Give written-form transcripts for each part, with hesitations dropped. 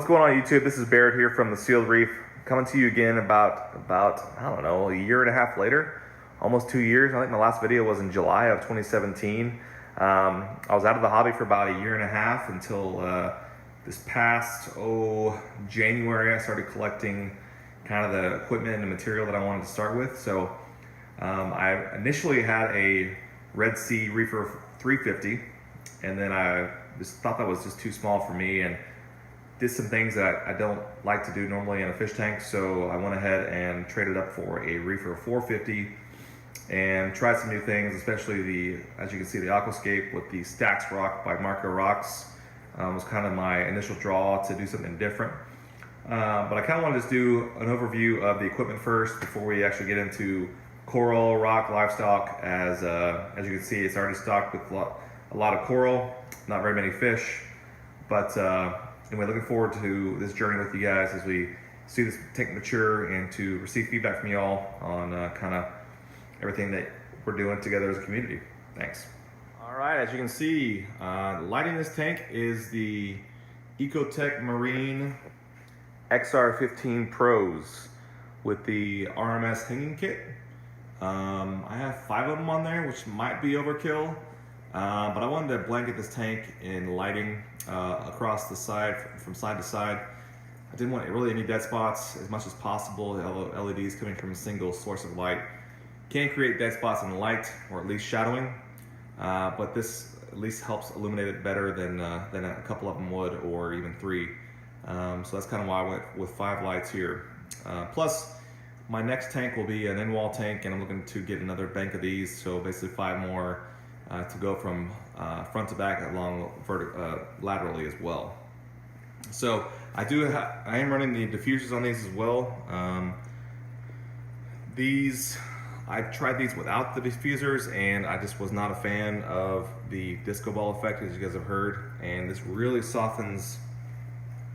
What's going on YouTube? This is Barrett here from the Sealed Reef, coming to you again about I don't know, a year and a half later, almost 2 years. I think my last video was in July of 2017. I was out of the hobby for about a year and a half until this past January. I started collecting kind of the equipment and the material that I wanted to start with. So I initially had a Red Sea REEFER 350, and then I just thought that was just too small for me and did some things that I don't like to do normally in a fish tank. So I went ahead and traded up for a REEFER 450 and tried some new things, especially as you can see, the aquascape with the Stacks Rock by Marco Rocks was kind of my initial draw to do something different. But I kind of wanted to just do an overview of the equipment first before we actually get into coral, rock, livestock. As you can see, it's already stocked with a lot of coral, not very many fish. But anyway, looking forward to this journey with you guys as we see this tank mature and to receive feedback from y'all on kind of everything that we're doing together as a community. Thanks. All right, as you can see, lighting this tank is the Ecotech Marine XR15 Pros with the RMS hanging kit. I have 5 of them on there, which might be overkill, but I wanted to blanket this tank in lighting across the side, from side to side. I didn't want really any dead spots as much as possible. The LEDs coming from a single source of light can create dead spots in the light, or at least shadowing, but this at least helps illuminate it better than a couple of them would, or even 3. So that's kind of why I went with 5 lights here. Plus, my next tank will be an in-wall tank, and I'm looking to get another bank of these, so basically 5 more to go from front to back along laterally as well. So I am running the diffusers on these as well. I've tried these without the diffusers, and I just was not a fan of the disco ball effect, as you guys have heard, and this really softens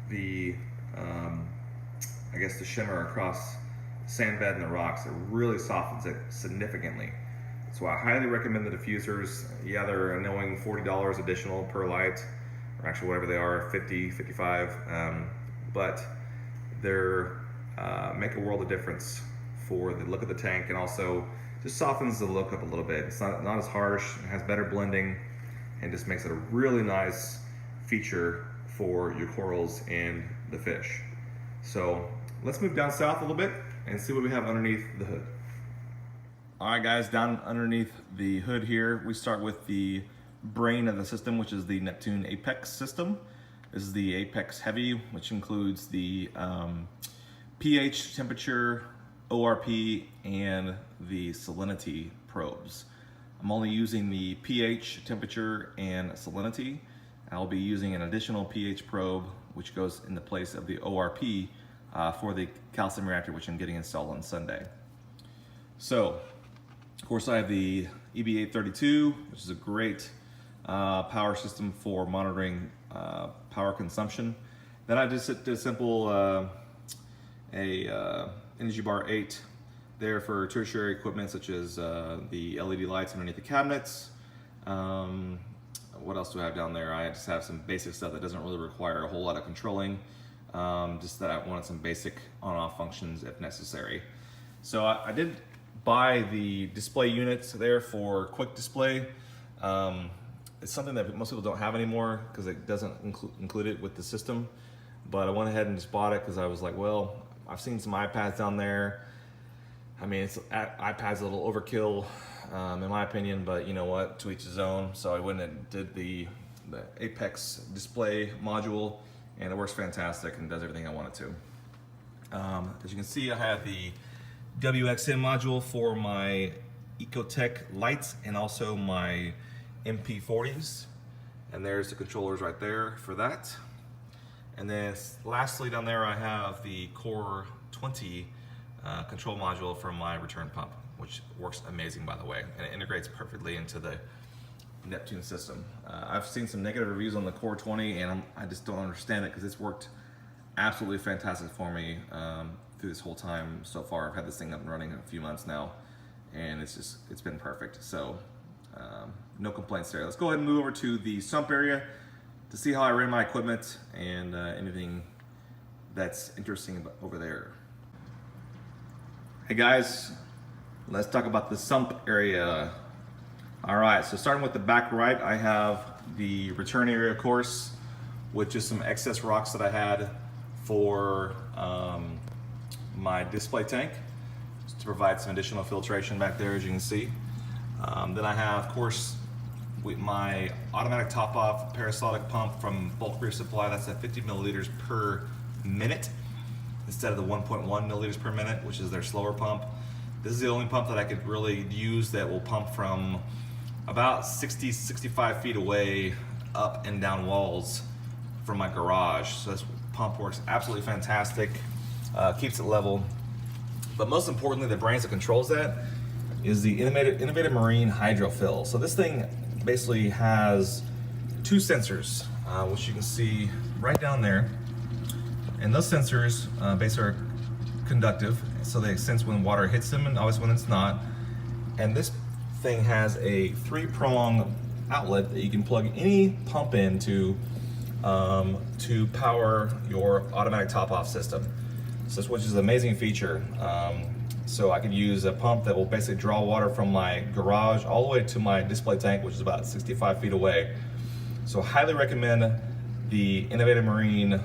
the I guess the shimmer across the sand bed and the rocks. It really softens it significantly. So I highly recommend the diffusers. Yeah, they're annoying $40 additional per light, or actually whatever they are, 50, 55, but they're make a world of difference for the look of the tank, and also just softens the look up a little bit. It's not as harsh, it has better blending, and just makes it a really nice feature for your corals and the fish. So let's move down south a little bit and see what we have underneath the hood. All right guys, down underneath the hood here, we start with the brain of the system, which is the Neptune Apex system. This is the Apex Heavy, which includes the pH, temperature, ORP, and the salinity probes. I'm only using the pH, temperature, and salinity. I'll be using an additional pH probe, which goes in the place of the ORP for the calcium reactor, which I'm getting installed on Sunday. So, of course, I have the EB832, which is a great power system for monitoring power consumption. Then I just did a simple Energy Bar 8 there for tertiary equipment, such as the LED lights underneath the cabinets. What else do I have down there? I just have some basic stuff that doesn't really require a whole lot of controlling, just that I wanted some basic on-off functions if necessary. So I did buy the display units there for quick display. It's something that most people don't have anymore because it doesn't include it with the system, but I went ahead and just bought it because I was like, well, I've seen some iPads down there. I mean, iPad's a little overkill in my opinion, but you know what, to each his own. So I went and did the Apex display module, and it works fantastic and does everything I want it to. As you can see, I have the WXM module for my Ecotech lights and also my MP40s, and there's the controllers right there for that. And then lastly down there I have the Core 20 control module for my return pump, which works amazing, by the way, and it integrates perfectly into the Neptune system. I've seen some negative reviews on the Core 20, and I just don't understand it because it's worked absolutely fantastic for me through this whole time so far. I've had this thing up and running a few months now, and it's been perfect. So no complaints there. Let's go ahead and move over to the sump area to see how I ran my equipment and anything that's interesting over there. Hey guys, let's talk about the sump area. All right, so starting with the back right, I have the return area course with just some excess rocks that I had for my display tank to provide some additional filtration back there, as you can see. Then I have, of course, with my automatic top-off parasolic pump from Bulk Reef Supply. That's at 50 milliliters per minute instead of the 1.1 milliliters per minute, which is their slower pump. This is the only pump that I could really use that will pump from about 65 feet away up and down walls from my garage. So this pump works absolutely fantastic, keeps it level. But most importantly, the brains that controls that is the Innovative Marine Hydrofill. So this thing basically has two sensors, which you can see right down there. And those sensors basically are conductive, so they sense when water hits them and always when it's not. And this thing has a 3-prong outlet that you can plug any pump into to power your automatic top-off system. So which is an amazing feature. So I could use a pump that will basically draw water from my garage all the way to my display tank, which is about 65 feet away. So highly recommend the Innovative Marine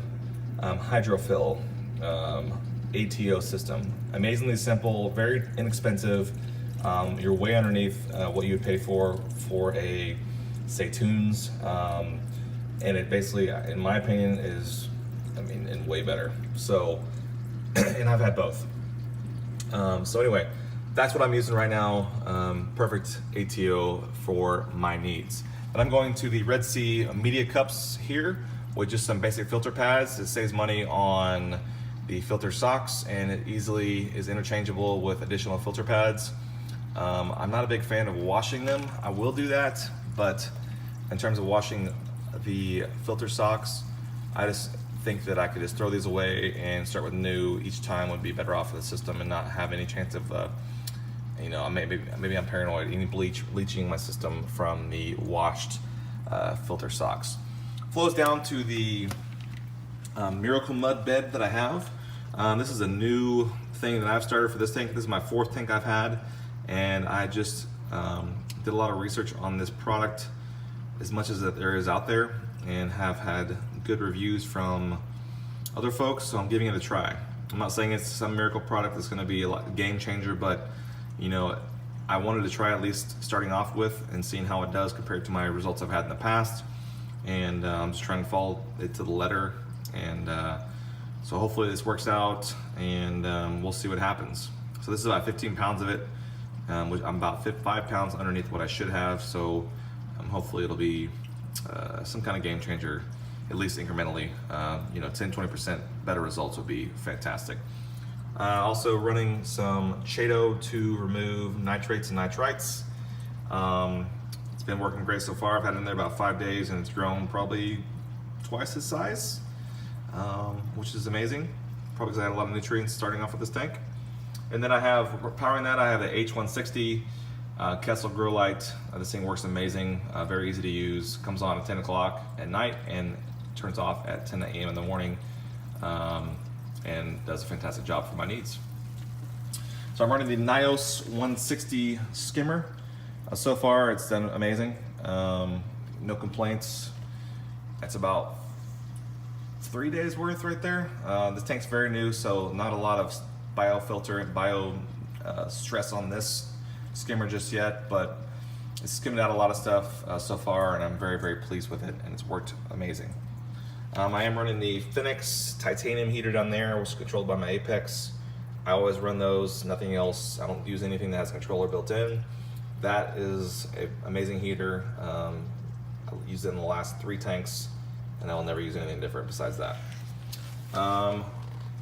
Hydrofill ATO system. Amazingly simple, very inexpensive. You're way underneath what you would pay for a, say, Tunes. And it basically, in my opinion, is, and way better. So, and I've had both. So anyway, that's what I'm using right now. Perfect ATO for my needs. And I'm going to the Red Sea media cups here with just some basic filter pads. It saves money on the filter socks, and it easily is interchangeable with additional filter pads. I'm not a big fan of washing them. I will do that, but in terms of washing the filter socks, I just think that I could just throw these away and start with new each time. Would be better off for the system and not have any chance of, maybe I'm paranoid, any bleaching my system from the washed filter socks. Flows down to the Miracle Mud bed that I have. This is a new thing that I've started for this tank. This is my 4th tank I've had, and I just did a lot of research on this product, as much as that there is out there, and have had good reviews from other folks, so I'm giving it a try. I'm not saying it's some miracle product that's going to be a game changer, but I wanted to try at least starting off with and seeing how it does compared to my results I've had in the past. And I'm just trying to follow it to the letter, and so hopefully this works out, and we'll see what happens. So this is about 15 pounds of it, which I'm about 5 pounds underneath what I should have, so hopefully it'll be some kind of game changer, at least incrementally. 10-20% better results would be fantastic. Also running some Chato to remove nitrates and nitrites. It's been working great so far. I've had it in there about 5 days, and it's grown probably twice its size, which is amazing. Probably because I had a lot of nutrients starting off with this tank. And then I have, powering that, I have the H160 Kessel Grow Light. This thing works amazing, very easy to use. Comes on at 10 o'clock at night and turns off at 10 a.m. in the morning, and does a fantastic job for my needs. So I'm running the Nios 160 skimmer. So far it's done amazing, no complaints. That's about 3 days worth right there. This tank's very new, so not a lot of biofilter and bio stress on this skimmer just yet, but it's skimmed out a lot of stuff so far, and I'm very, very pleased with it, and it's worked amazing. I am running the Phoenix titanium heater down there, which is controlled by my Apex. I always run those, nothing else. I don't use anything that has a controller built in. That is an amazing heater. I used it in the last 3 tanks, and I will never use anything different besides that.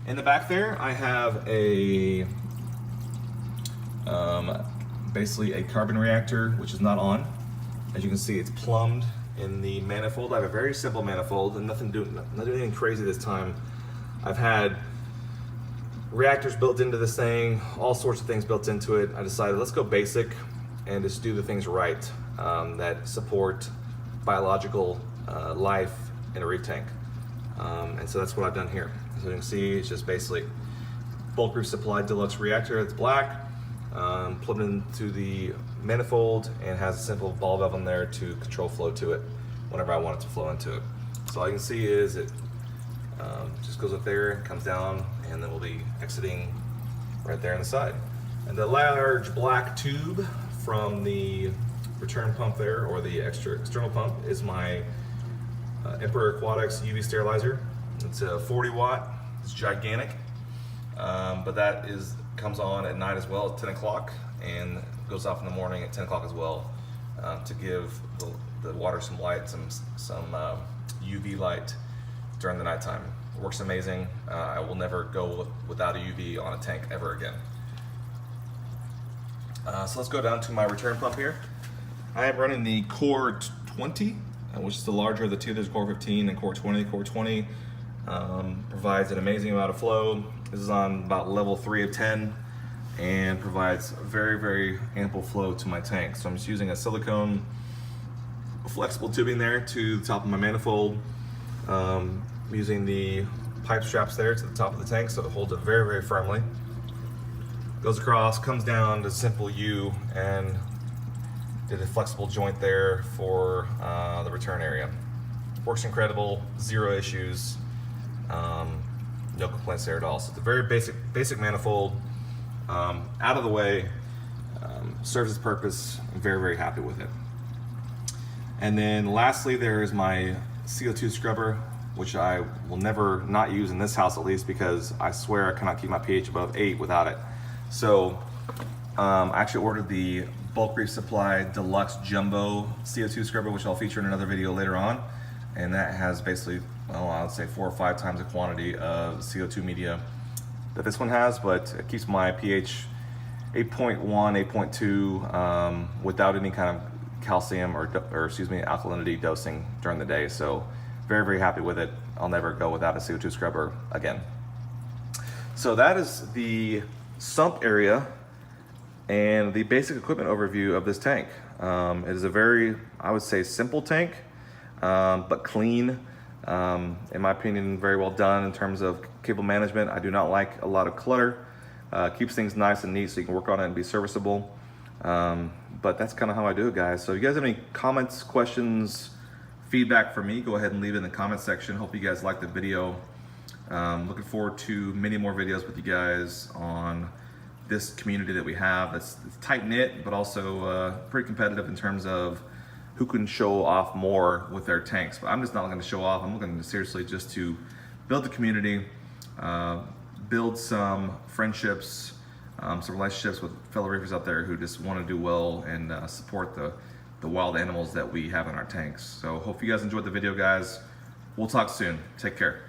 In the back there, I have a basically a carbon reactor, which is not on. As you can see, it's plumbed in the manifold. I have a very simple manifold, and not doing anything crazy this time. I've had reactors built into this thing, all sorts of things built into it. I decided let's go basic and just do the things right that support biological life in a reef tank. And so that's what I've done here. So you can see it's just basically bulletproof supply deluxe reactor. It's black, plugged into the manifold, and has a simple ball valve in there to control flow to it whenever I want it to flow into it. So all you can see is it just goes up there, comes down, and then we'll be exiting right there on the side. And the large black tube from the return pump there, or the external pump, is my Emperor Aquatics UV sterilizer. It's a 40 watt, it's gigantic, but that comes on at night as well at 10 o'clock and goes off in the morning at 10 o'clock as well, to give the water some light, some UV light during the nighttime. It works amazing. I will never go without a UV on a tank ever again. So let's go down to my return pump here. I am running the Core 20, which is the larger of the two. There's Core 15 and Core 20. Core 20 provides an amazing amount of flow. This is on about level 3 of 10 and provides very, very ample flow to my tank. So I'm just using a silicone flexible tubing there to the top of my manifold, using the pipe straps there to the top of the tank so it holds it very, very firmly. Goes across, comes down to simple U, and did a flexible joint there for the return area. Works incredible, zero issues, no complaints there at all. So it's a very basic manifold, out of the way, serves its purpose. I'm very, very happy with it. And then lastly, there is my CO2 scrubber, which I will never not use in this house, at least, because I swear I cannot keep my pH above 8 without it. So I actually ordered the Bulk Reef Supply Deluxe Jumbo CO2 scrubber, which I'll feature in another video later on. And that has basically, well, I would say 4 or 5 times the quantity of CO2 media that this one has, but it keeps my pH 8.1, 8.2 without any kind of calcium or excuse me, alkalinity dosing during the day. So very, very happy with it. I'll never go without a CO2 scrubber again. So that is the sump area and the basic equipment overview of this tank. It is a very, I would say, simple tank, but clean. In my opinion, very well done in terms of cable management. I do not like a lot of clutter. Keeps things nice and neat so you can work on it and be serviceable. But that's kind of how I do it, guys. So if you guys have any comments, questions, feedback for me, go ahead and leave it in the comment section. Hope you guys liked the video. Looking forward to many more videos with you guys on this community that we have. It's tight-knit, but also pretty competitive in terms of who can show off more with their tanks. But I'm just not looking to show off. I'm looking to seriously just to build the community, build some friendships, some relationships with fellow reefers out there who just want to do well and support the wild animals that we have in our tanks. So hope you guys enjoyed the video, guys. We'll talk soon. Take care.